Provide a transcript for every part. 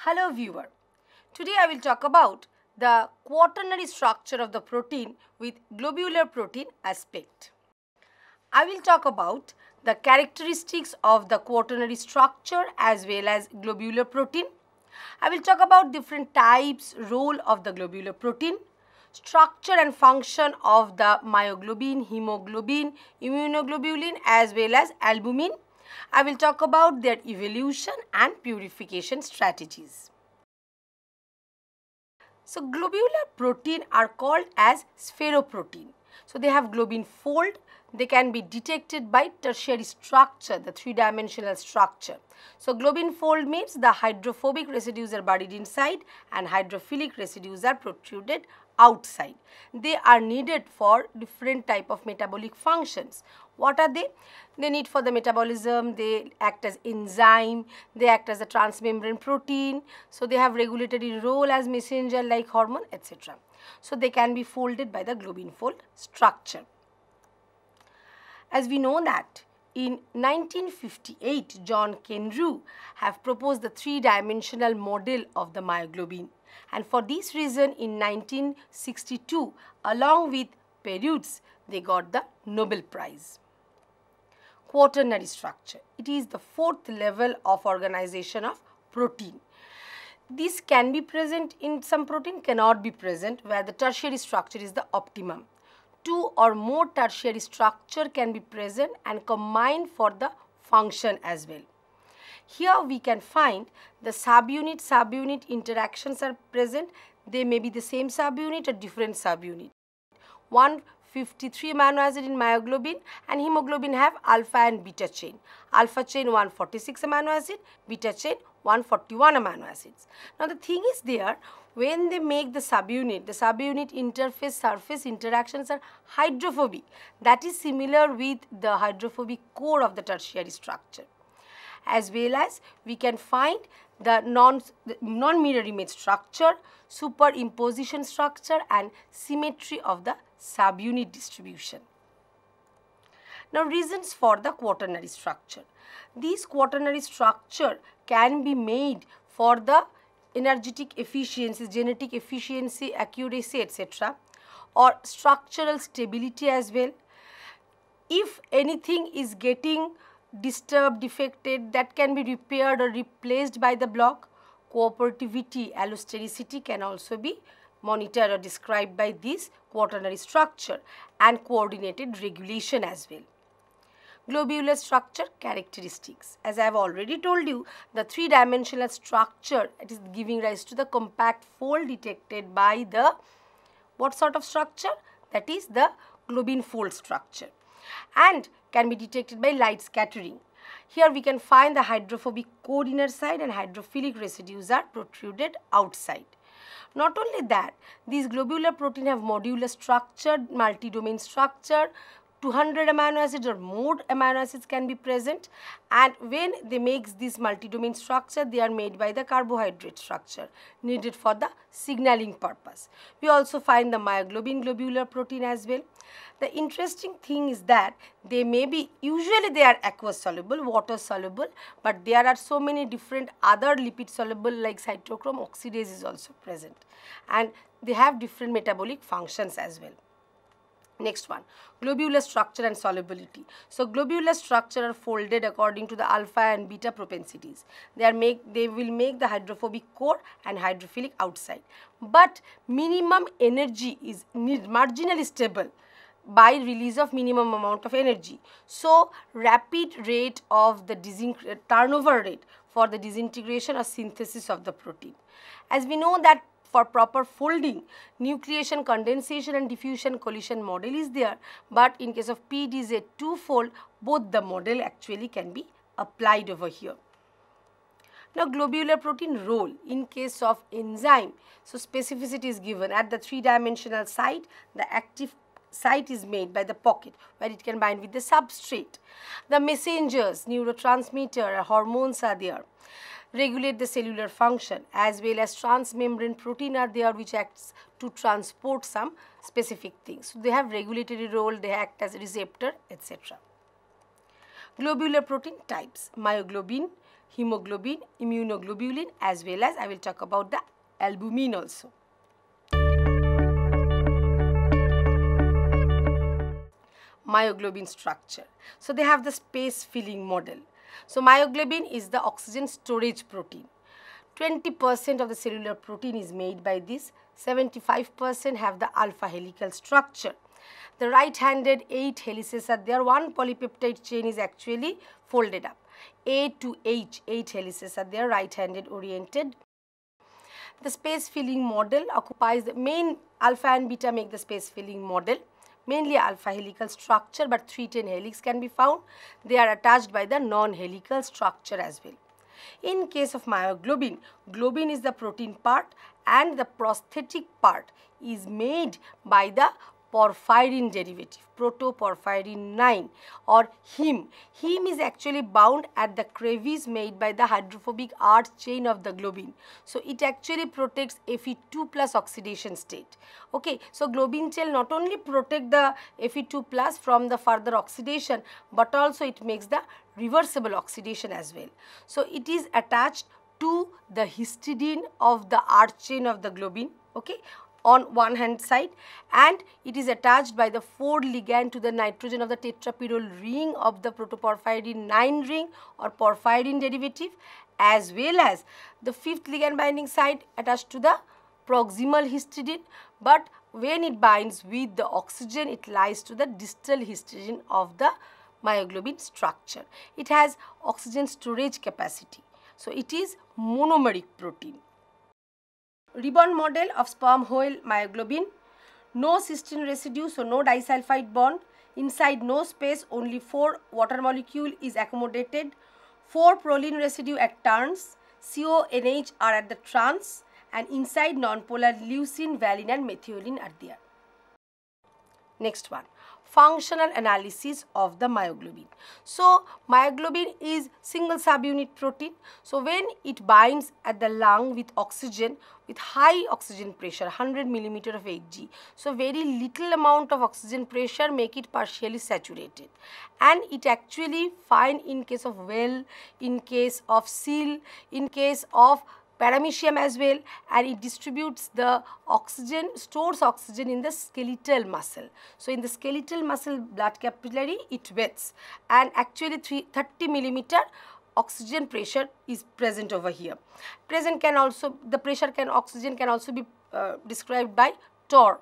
Hello viewer, today I will talk about the quaternary structure of the protein with globular protein aspect. I will talk about the characteristics of the quaternary structure as well as globular protein. I will talk about different types, role of the globular protein, structure and function of the myoglobin, hemoglobin, immunoglobulin as well as albumin. I will talk about their evolution and purification strategies. So, globular protein are called as spheroprotein. So, they have globin fold. They can be detected by tertiary structure, the three-dimensional structure. So, globin fold means the hydrophobic residues are buried inside and hydrophilic residues are protruded outside. They are needed for different type of metabolic functions. What are they? They need for the metabolism, they act as enzyme, they act as a transmembrane protein. So, they have regulatory role as messenger like hormone, etc. So, they can be folded by the globin fold structure. As we know that in 1958, John Kenrue have proposed the three-dimensional model of the myoglobin, and for this reason in 1962 along with Perutz they got the Nobel Prize. Quaternary structure. It is the fourth level of organization of protein. This can be present in some protein, cannot be present, where the tertiary structure is the optimum. Two or more tertiary structure can be present and combined for the function as well. Here we can find the subunit interactions are present. They may be the same subunit or different subunit. 153 amino acid in myoglobin and hemoglobin have alpha and beta chain. Alpha chain 146 amino acid, beta chain 141 amino acids. Now the thing is there, when they make the subunit interface surface interactions are hydrophobic. That is similar with the hydrophobic core of the tertiary structure. As well as we can find the non-mirror image structure, superimposition structure and symmetry of the subunit distribution. Now reasons for the quaternary structure. This quaternary structure can be made for the energetic efficiency, genetic efficiency, accuracy, etc. or structural stability as well. If anything is getting disturbed, defected, that can be repaired or replaced by the block. Cooperativity, allostericity can also be monitored or described by this quaternary structure and coordinated regulation as well. Globular structure characteristics. As I have already told you, the three-dimensional structure, it is giving rise to the compact fold detected by the what sort of structure? That is the globin fold structure, and can be detected by light scattering. Here we can find the hydrophobic core inner side and hydrophilic residues are protruded outside. Not only that, these globular protein have modular structure, multi-domain structure, 200 amino acids or more amino acids can be present, and when they make this multi-domain structure, they are made by the carbohydrate structure needed for the signaling purpose. We also find the myoglobin globular protein as well. The interesting thing is that they may be, usually they are aqueous soluble, water soluble, but there are so many different other lipid soluble like cytochrome oxidase is also present, and they have different metabolic functions as well. Next one, globular structure and solubility. So, globular structure are folded according to the alpha and beta propensities. They will make the hydrophobic core and hydrophilic outside. But minimum energy is marginally stable by release of minimum amount of energy. So, rapid rate of the turnover rate for the disintegration or synthesis of the protein. As we know that for proper folding, nucleation, condensation and diffusion collision model is there, but in case of PDZ two-fold, both the model actually can be applied over here. Now, globular protein role in case of enzyme. So, specificity is given at the three-dimensional site, the active site is made by the pocket where it can bind with the substrate. The messengers, neurotransmitter, hormones are there. Regulate the cellular function, as well as transmembrane protein are there which acts to transport some specific things. So, they have regulatory role, they act as a receptor, etc. Globular protein types: myoglobin, hemoglobin, immunoglobulin, as well as I will talk about the albumin also. Myoglobin structure. So they have the space filling model. So myoglobin is the oxygen storage protein. 20% of the cellular protein is made by this. 75% have the alpha helical structure. The right-handed 8 helices are there. One polypeptide chain is actually folded up. A to H, 8 helices are there, right-handed oriented. The space filling model occupies the main alpha and beta make the space filling model. Mainly alpha helical structure, but 310 helix can be found. They are attached by the non-helical structure as well. In case of myoglobin, globin is the protein part and the prosthetic part is made by the porphyrin derivative, protoporphyrin 9 or heme. Heme is actually bound at the crevice made by the hydrophobic arch chain of the globin. So it actually protects Fe2 plus oxidation state. Okay, so globin shell not only protect the Fe2 plus from the further oxidation, but also it makes the reversible oxidation as well. So it is attached to the histidine of the arch chain of the globin, okay, on one hand side, and it is attached by the 4 ligand to the nitrogen of the tetrapyrrole ring of the protoporphyrin 9 ring or porphyrin derivative, as well as the 5th ligand binding site attached to the proximal histidine, but when it binds with the oxygen, it lies to the distal histidine of the myoglobin structure. It has oxygen storage capacity. So it is monomeric protein. Ribbon model of sperm whale myoglobin. No cysteine residue, so no disulfide bond. Inside no space, only 4 water molecule is accommodated. 4 proline residue at turns. CONH are at the trans, and inside nonpolar leucine, valine and methionine are there. Next one, functional analysis of the myoglobin. So myoglobin is single subunit protein. So when it binds at the lung with oxygen, with high oxygen pressure, 100 millimeter of Hg, so very little amount of oxygen pressure make it partially saturated, and it actually find in case of whale, in case of seal, in case of paramecium as well, and it distributes the oxygen, stores oxygen in the skeletal muscle. So in the skeletal muscle blood capillary it wets, and actually 30 millimeter oxygen pressure is present over here. Present can also, the pressure can, oxygen can also be described by torr.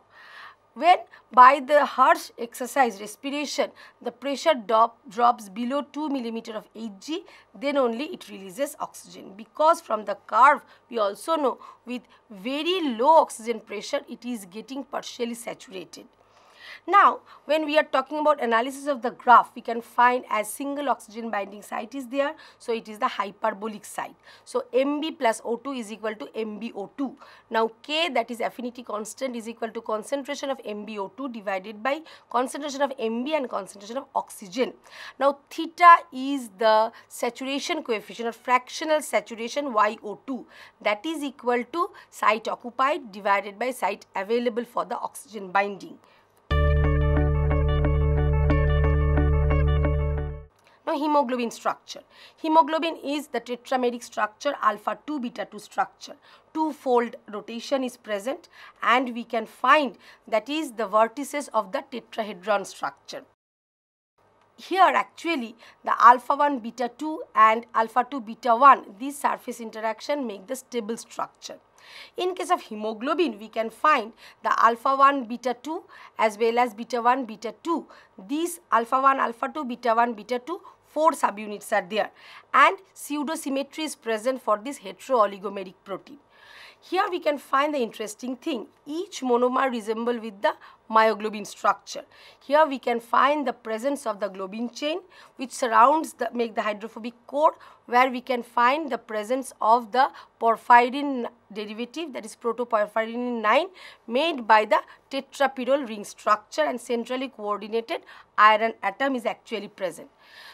When by the harsh exercise respiration, the pressure drops below 2 millimeter of Hg, then only it releases oxygen, because from the curve we also know with very low oxygen pressure it is getting partially saturated. Now, when we are talking about analysis of the graph, we can find as single oxygen binding site is there. So, it is the hyperbolic site. So, Mb plus O2 is equal to MbO2. Now, K, that is affinity constant, is equal to concentration of MbO2 divided by concentration of Mb and concentration of oxygen. Now, theta is the saturation coefficient or fractional saturation YO2, that is equal to site occupied divided by site available for the oxygen binding. Now, hemoglobin structure. Hemoglobin is the tetrameric structure, alpha 2 beta 2 structure. Two-fold rotation is present, and we can find that is the vertices of the tetrahedron structure. Here actually the alpha 1 beta 2 and alpha 2 beta 1, these surface interaction make the stable structure. In case of hemoglobin, we can find the alpha 1 beta 2 as well as beta 1 beta 2. These alpha 1 alpha 2 beta 1 beta 2, 4 subunits are there, and pseudo-symmetry is present for this heterooligomeric protein. Here we can find the interesting thing, each monomer resemble with the myoglobin structure. Here we can find the presence of the globin chain which surrounds the, make the hydrophobic core, where we can find the presence of the porphyrin derivative, that is protoporphyrin 9, made by the tetrapyrrole ring structure, and centrally coordinated iron atom is actually present.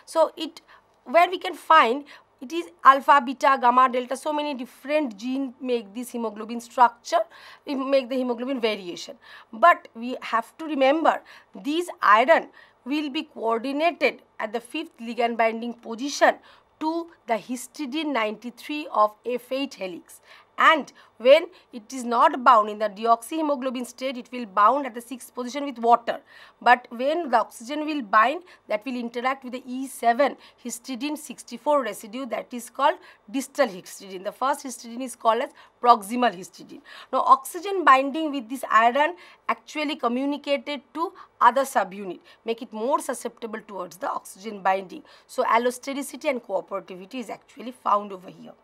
So it, where we can find it is alpha, beta, gamma, delta, so many different genes make this hemoglobin structure, make the hemoglobin variation. But we have to remember these iron will be coordinated at the 5th ligand binding position to the histidine 93 of F8 helix. And when it is not bound in the deoxyhemoglobin state, it will bound at the 6th position with water. But when the oxygen will bind, that will interact with the E7 histidine 64 residue, that is called distal histidine. The first histidine is called as proximal histidine. Now, oxygen binding with this iron actually communicated to other subunit, make it more susceptible towards the oxygen binding. So, allostericity and cooperativity is actually found over here.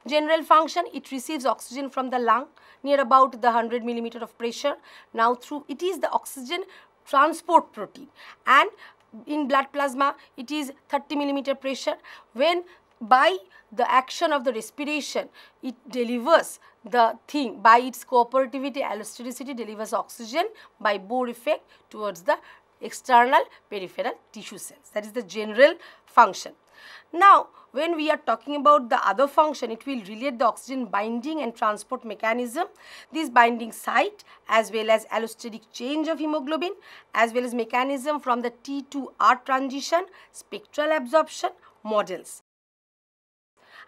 General function, it receives oxygen from the lung near about the 100 millimeter of pressure. Now through it is the oxygen transport protein, and in blood plasma it is 30 millimeter pressure. When by the action of the respiration, it delivers the thing by its cooperativity, allostericity delivers oxygen by Bohr effect towards the external peripheral tissue cells. That is the general function. Now, when we are talking about the other function, it will relate the oxygen binding and transport mechanism, this binding site as well as allosteric change of hemoglobin, as well as mechanism from the T to R transition, spectral absorption, models.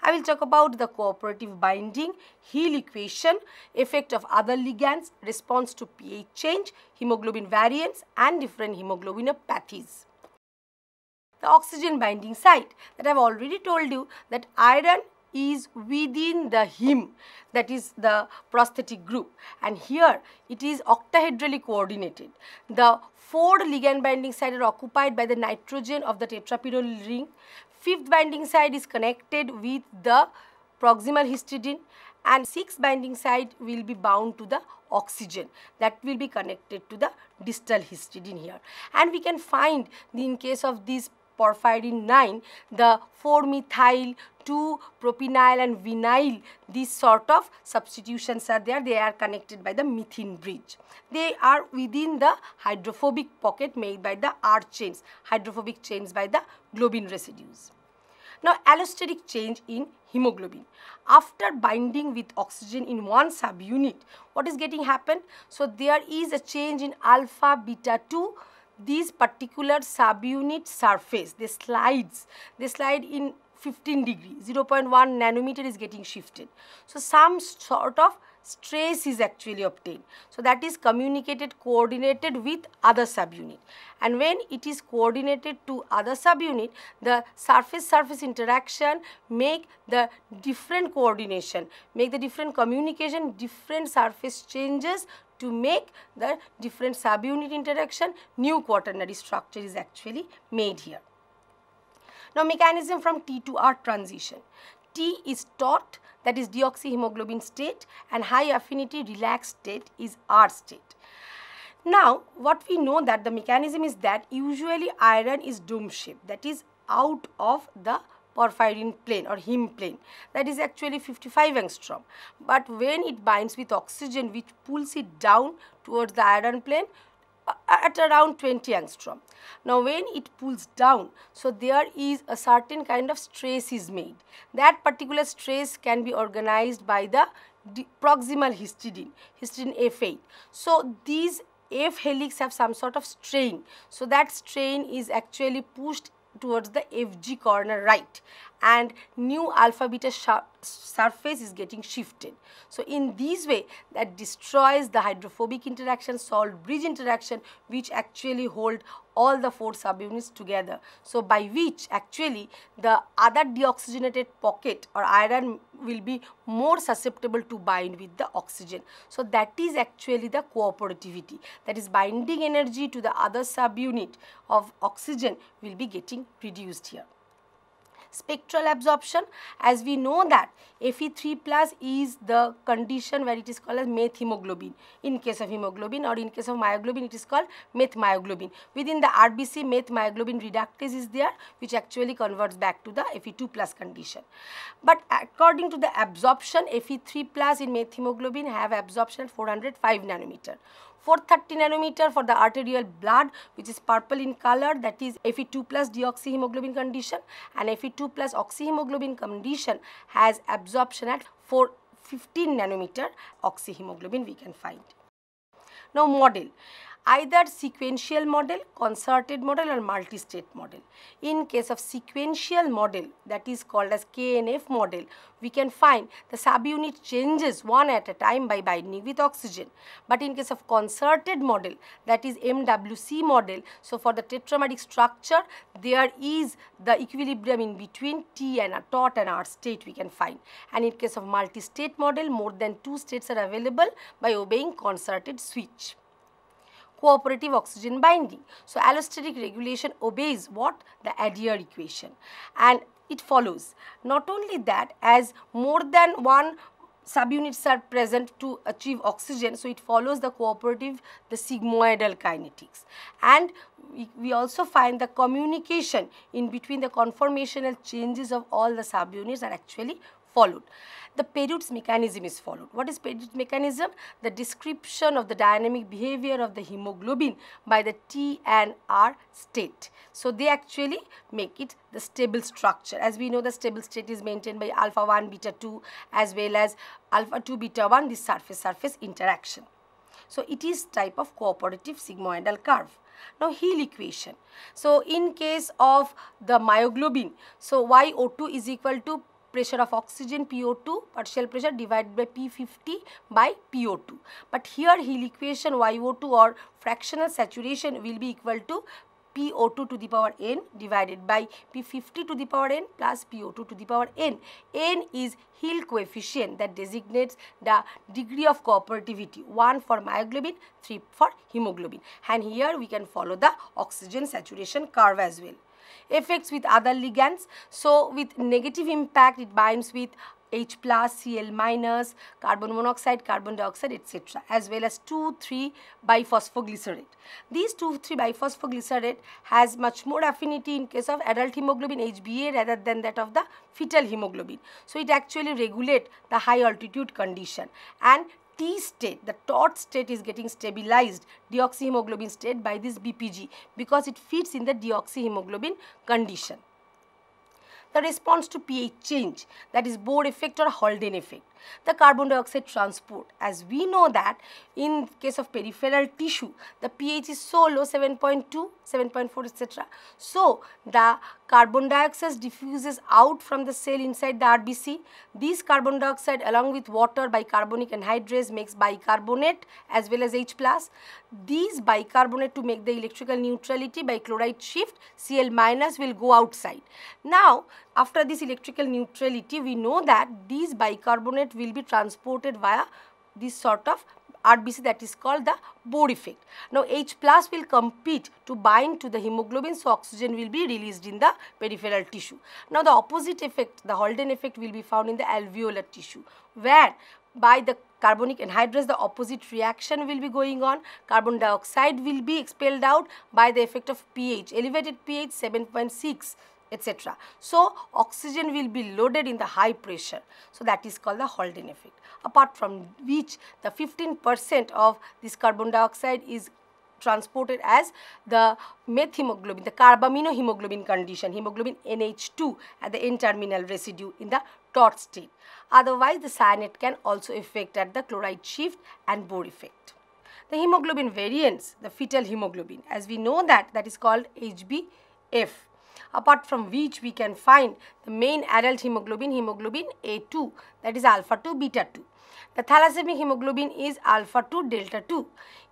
I will talk about the cooperative binding, Hill equation, effect of other ligands, response to pH change, hemoglobin variants and different hemoglobinopathies. The oxygen binding site, that I have already told you that iron is within the heme, that is the prosthetic group, and here it is octahedrally coordinated. The 4 ligand binding sites are occupied by the nitrogen of the tetrapyrolyl ring. 5th binding site is connected with the proximal histidine, and 6th binding site will be bound to the oxygen, that will be connected to the distal histidine here. And we can find in case of this porphyrin 9, the 4-methyl, 2-propenyl and vinyl, these sort of substitutions are there. They are connected by the methane bridge. They are within the hydrophobic pocket made by the R chains, hydrophobic chains by the globin residues. Now, allosteric change in hemoglobin. After binding with oxygen in one subunit, what is getting happen? So, there is a change in alpha beta 2. These particular subunit surface, they slide in 15 degree, 0.1 nanometer is getting shifted. So, some sort of stress is actually obtained. So, that is communicated, coordinated with other subunit, and when it is coordinated to other subunit, the surface interaction make the different coordination, make the different communication, different surface changes to make the different subunit interaction, new quaternary structure is actually made here. Now, mechanism from T to R transition. T is taut, that is deoxyhemoglobin state, and high affinity relaxed state is R state. Now, what we know that the mechanism is that usually iron is dome shaped, that is out of the porphyrin plane or heme plane, that is actually 55 angstrom. But when it binds with oxygen, which pulls it down towards the iron plane at around 20 angstrom. Now, when it pulls down, so there is a certain kind of stress is made. That particular stress can be organized by the proximal histidine, histidine F8. So, these F helix have some sort of strain. So, that strain is actually pushed towards the FG corner right, and new alpha beta surface is getting shifted. So, in this way that destroys the hydrophobic interaction, salt bridge interaction, which actually hold all the 4 subunits together. So, by which actually the other deoxygenated pocket or iron will be more susceptible to bind with the oxygen. So, that is actually the cooperativity, that is binding energy to the other subunit of oxygen will be getting reduced here. Spectral absorption, as we know that Fe3 plus is the condition where it is called as methemoglobin in case of hemoglobin, or in case of myoglobin it is called methmyoglobin. Within the RBC, methmyoglobin reductase is there, which actually converts back to the Fe2 plus condition. But according to the absorption, Fe3 plus in methemoglobin have absorption at 405 nanometer. 430 nanometer for the arterial blood, which is purple in color, that is Fe2 plus deoxyhemoglobin condition, and Fe2 plus oxyhemoglobin condition has absorption at 415 nanometer oxyhemoglobin we can find. Now, model. either sequential model, concerted model or multi-state model. In case of sequential model, that is called as KNF model, we can find the subunit changes one at a time by binding with oxygen. But in case of concerted model, that is MWC model, so for the tetrameric structure, there is the equilibrium in between T and a tot and R state we can find. And in case of multi-state model, more than 2 states are available by obeying concerted switch. Cooperative oxygen binding. So allosteric regulation obeys what? The Adair equation, and it follows. Not only that, as more than one subunits are present to achieve oxygen, so it follows the cooperative, the sigmoidal kinetics. And we also find the communication in between the conformational changes of all the subunits are actually followed. The Perutz mechanism is followed. What is Perutz mechanism? The description of the dynamic behavior of the hemoglobin by the T and R state. So they actually make it the stable structure. As we know, the stable state is maintained by alpha 1 beta 2 as well as alpha 2 beta 1, this surface interaction. So it is type of cooperative sigmoidal curve. Now Hill equation. So in case of the myoglobin, so YO2 is equal to pressure of oxygen PO2 partial pressure divided by P50 by PO2. But here Hill equation YO2 or fractional saturation will be equal to PO2 to the power n divided by P50 to the power n plus PO2 to the power n. N is Hill coefficient that designates the degree of cooperativity, 1 for myoglobin, 3 for hemoglobin. And here we can follow the oxygen saturation curve as well. Effects with other ligands. So with negative impact, it binds with H plus, Cl minus, carbon monoxide, carbon dioxide, etc. as well as 2,3 biphosphogycerate. These 2,3 biphosphogycerate has much more affinity in case of adult hemoglobin HbA rather than that of the fetal hemoglobin. So it actually regulates the high altitude condition, and T state, the tot state is getting stabilized deoxyhemoglobin state by this BPG because it fits in the deoxyhemoglobin condition. The response to pH change, that is Bohr effect or Holden effect. The carbon dioxide transport, as we know that in case of peripheral tissue, the pH is so low, 7.2, 7.4, etc. So the carbon dioxide diffuses out from the cell inside the RBC. This carbon dioxide along with water, bicarbonic anhydrase makes bicarbonate as well as H plus. These bicarbonate to make the electrical neutrality by chloride shift, Cl minus will go outside. Now after this electrical neutrality, we know that these bicarbonate will be transported via this sort of RBC that is called the Bohr effect. Now H plus will compete to bind to the hemoglobin, so oxygen will be released in the peripheral tissue. Now the opposite effect, the Holden effect, will be found in the alveolar tissue, where by the carbonic anhydrase the opposite reaction will be going on. Carbon dioxide will be expelled out by the effect of pH, elevated pH 7.6, etc. So oxygen will be loaded in the high pressure. So that is called the Holden effect. Apart from which the 15% of this carbon dioxide is transported as the methemoglobin, the carbaminohemoglobin condition, hemoglobin NH2 at the N-terminal residue in the tot state. Otherwise, the cyanate can also affect at the chloride shift and Bohr effect. The hemoglobin variants, the fetal hemoglobin, as we know that is called HbF. Apart from which we can find the main adult hemoglobin, hemoglobin A2, that is alpha 2 beta 2. The thalassemic hemoglobin is alpha 2 delta 2.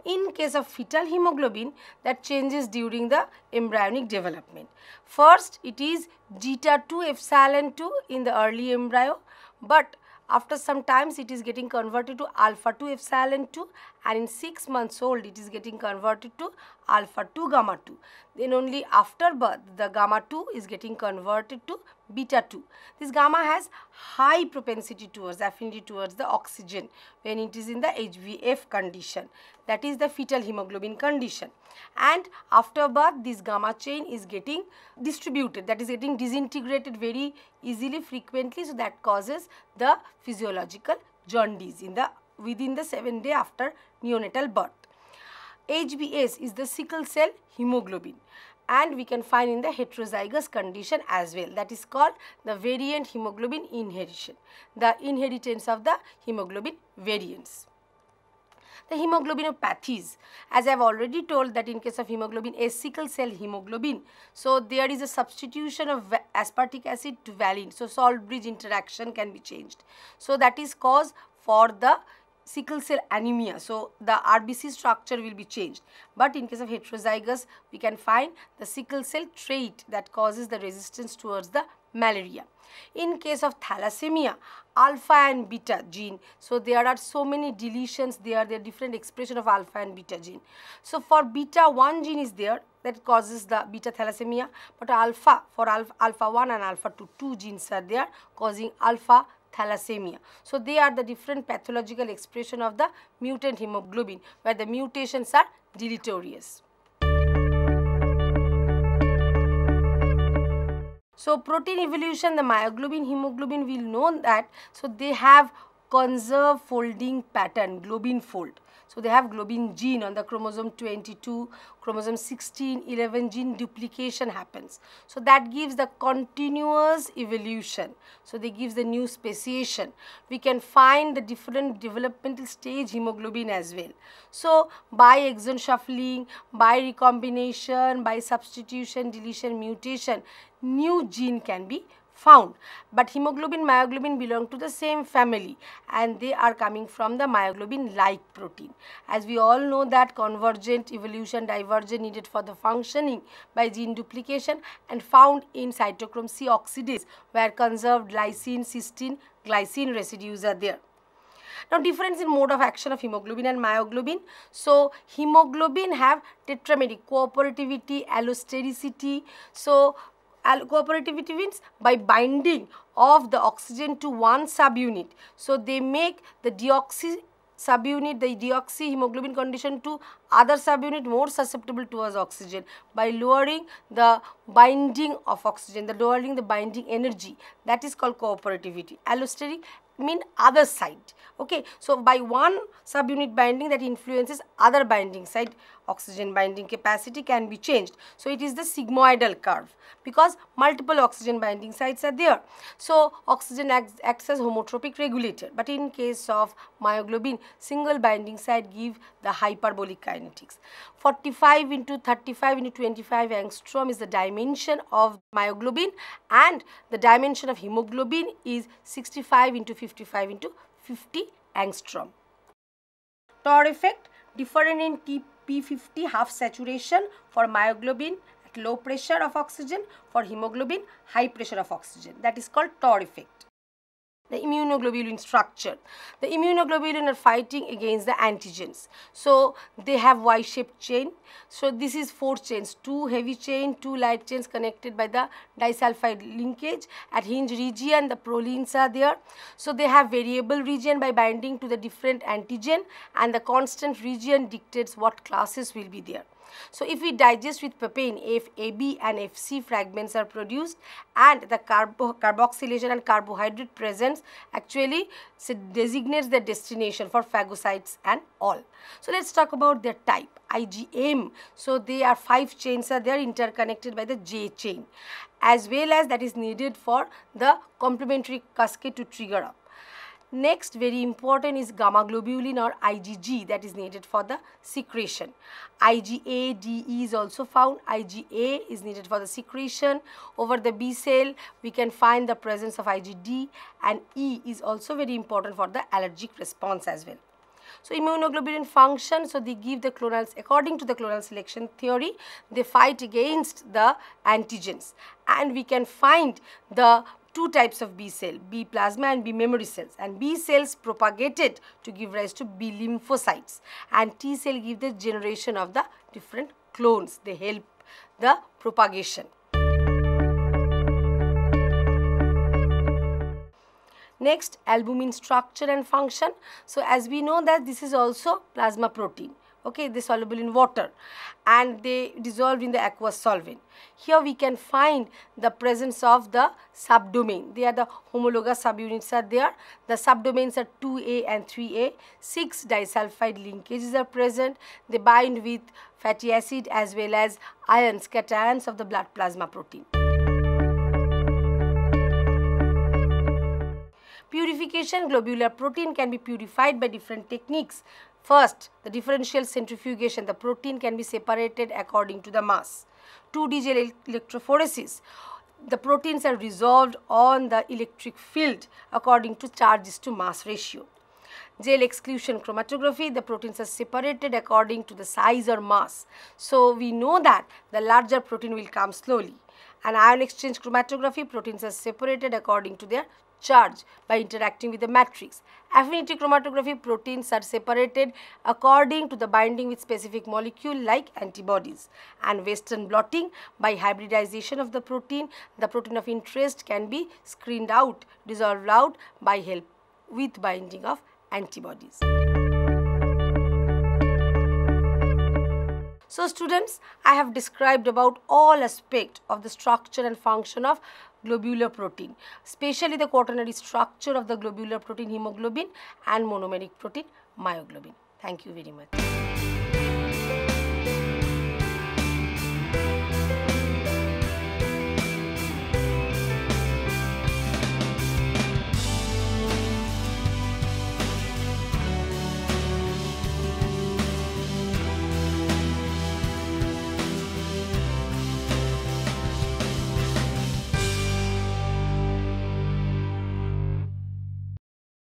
In case of fetal hemoglobin, that changes during the embryonic development. First, it is zeta 2 epsilon 2 in the early embryo, but after some times it is getting converted to alpha 2 epsilon 2, and in 6 months old it is getting converted to alpha 2 gamma 2. Then only after birth the gamma 2 is getting converted to beta 2. This gamma has high propensity towards, affinity towards the oxygen when it is in the HbF condition, that is the fetal hemoglobin condition. And after birth this gamma chain is getting distributed, that is getting disintegrated very easily, frequently, so that causes the physiological jaundice within the 7 days after neonatal birth. HbS is the sickle cell hemoglobin, and we can find in the heterozygous condition as well, that is called the variant hemoglobin inheritance, the inheritance of the hemoglobin variants. The hemoglobinopathies, as I have already told that in case of hemoglobin A, sickle cell hemoglobin, so there is a substitution of aspartic acid to valine, so salt bridge interaction can be changed. So that is cause for the sickle cell anemia, so the RBC structure will be changed. But in case of heterozygous, we can find the sickle cell trait that causes the resistance towards the malaria. In case of thalassemia, alpha and beta gene, so there are so many deletions there, are different expression of alpha and beta gene. So for beta, one gene is there that causes the beta thalassemia, but alpha, for alpha 1 and alpha 2 genes are there causing alpha thalassemia. So they are the different pathological expression of the mutant hemoglobin, where the mutations are deleterious. So protein evolution, the myoglobin, hemoglobin, we will know that, so they have conserved folding pattern, globin fold. So they have globin gene on the chromosome 22, chromosome 16, 11 gene duplication happens. So that gives the continuous evolution. So they gives the new speciation. We can find the different developmental stage hemoglobin as well. So by exon shuffling, by recombination, by substitution, deletion, mutation, new gene can be found. But hemoglobin, myoglobin belong to the same family and they are coming from the myoglobin-like protein. As we all know that convergent evolution, divergent needed for the functioning by gene duplication and found in cytochrome C oxidase, where conserved lysine, cysteine, glycine residues are there. Now difference in mode of action of hemoglobin and myoglobin. So hemoglobin have tetrameric cooperativity, allostericity. So cooperativity means by binding of the oxygen to one subunit. So they make the deoxy subunit, the deoxy hemoglobin condition to other subunit more susceptible towards oxygen by lowering the binding of oxygen, lowering the binding energy. That is called cooperativity. Allosteric mean other side. Okay, so by one subunit binding that influences other binding side, oxygen binding capacity can be changed. So it is the sigmoidal curve because multiple oxygen binding sites are there. So oxygen acts as homotropic regulator, but in case of myoglobin, single binding site give the hyperbolic kinetics. 45 into 35 into 25 angstrom is the dimension of myoglobin and the dimension of hemoglobin is 65 into 55 into 50 angstrom. Torr effect different in P50 half saturation for myoglobin at low pressure of oxygen, for hemoglobin high pressure of oxygen. That is called Torr effect. The immunoglobulin structure. The immunoglobulin are fighting against the antigens. So they have Y-shaped chain. So this is 4 chains, 2 heavy chain, 2 light chains connected by the disulfide linkage. At hinge region the prolines are there. So they have variable region by binding to the different antigen and the constant region dictates what classes will be there. So if we digest with papain, FAB and FC fragments are produced and the carboxylation and carbohydrate presence actually designates the destination for phagocytes and all. So let's talk about their type. IgM, so they are 5 chains are there interconnected by the J chain as well as that is needed for the complementary cascade to trigger up. Next, very important is gamma globulin or IgG that is needed for the secretion. IgA, DE is also found. IgA is needed for the secretion. Over the B cell, we can find the presence of IgD and E is also very important for the allergic response as well. So immunoglobulin function, so they give the clonal, according to the clonal selection theory, they fight against the antigens and we can find the 2 types of B cell, B plasma and B memory cells, and B cells propagated to give rise to B lymphocytes and T cell give the generation of the different clones, they help the propagation. Next, albumin structure and function. So as we know that this is also plasma protein. Okay, they soluble in water and they dissolve in the aqueous solvent. Here we can find the presence of the subdomain. They are the homologous subunits are there. The subdomains are 2A and 3A. 6 disulfide linkages are present. They bind with fatty acid as well as ions, cations of the blood plasma protein. Purification, globular protein can be purified by different techniques. First, the differential centrifugation. The protein can be separated according to the mass. 2D gel electrophoresis. The proteins are resolved on the electric field according to charges to mass ratio. Gel exclusion chromatography, the proteins are separated according to the size or mass. So, we know that the larger protein will come slowly. And ion exchange chromatography, proteins are separated according to their charge by interacting with the matrix. Affinity chromatography, proteins are separated according to the binding with specific molecule like antibodies. And Western blotting, by hybridization of the protein of interest can be screened out, dissolved out by help with binding of antibodies. So students, I have described about all aspects of the structure and function of globular protein, especially the quaternary structure of the globular protein hemoglobin and monomeric protein myoglobin. Thank you very much.